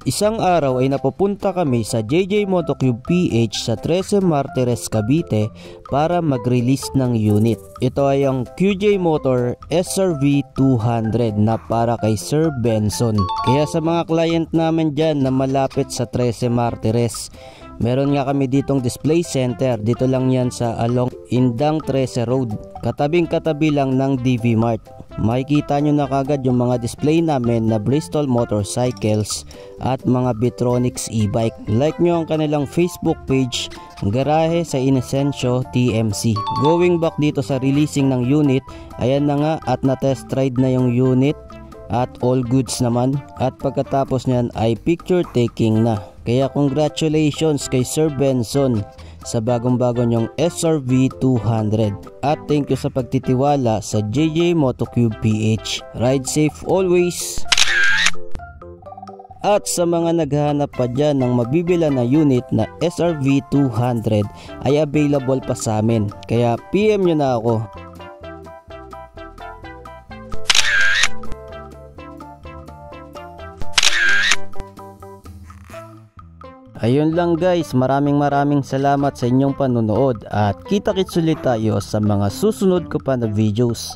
Isang araw ay napupunta kami sa JJ Motocube PH sa 13 Martires, Cavite para mag-release ng unit. Ito ay ang QJ Motor SRV 200 na para kay Sir Benson. Kaya sa mga client namin dyan na malapit sa 13 Martires, meron nga kami ditong display center. Dito lang yan sa along Indang 13 Road. Katabing katabi lang ng DV Mart. Makikita nyo na kagad yung mga display namin na Bristol Motorcycles at mga Bitronics e-bike. Like nyo ang kanilang Facebook page, Garahe sa Inocencio TMC. Going back dito sa releasing ng unit, ayan na nga at na-test ride na yung unit at all goods naman. At pagkatapos nyan ay picture taking na. Kaya congratulations kay Sir Benson sa bagong-bago niyong SRV 200. At thank you sa pagtitiwala sa JJ Motocube PH. Ride safe always! At sa mga naghahanap pa dyan ng mabibila na unit na SRV 200 ay available pa sa amin. Kaya PM nyo na ako. Ayun lang guys, maraming salamat sa inyong panunood at kita-kits ulit tayo sa mga susunod ko pa na videos.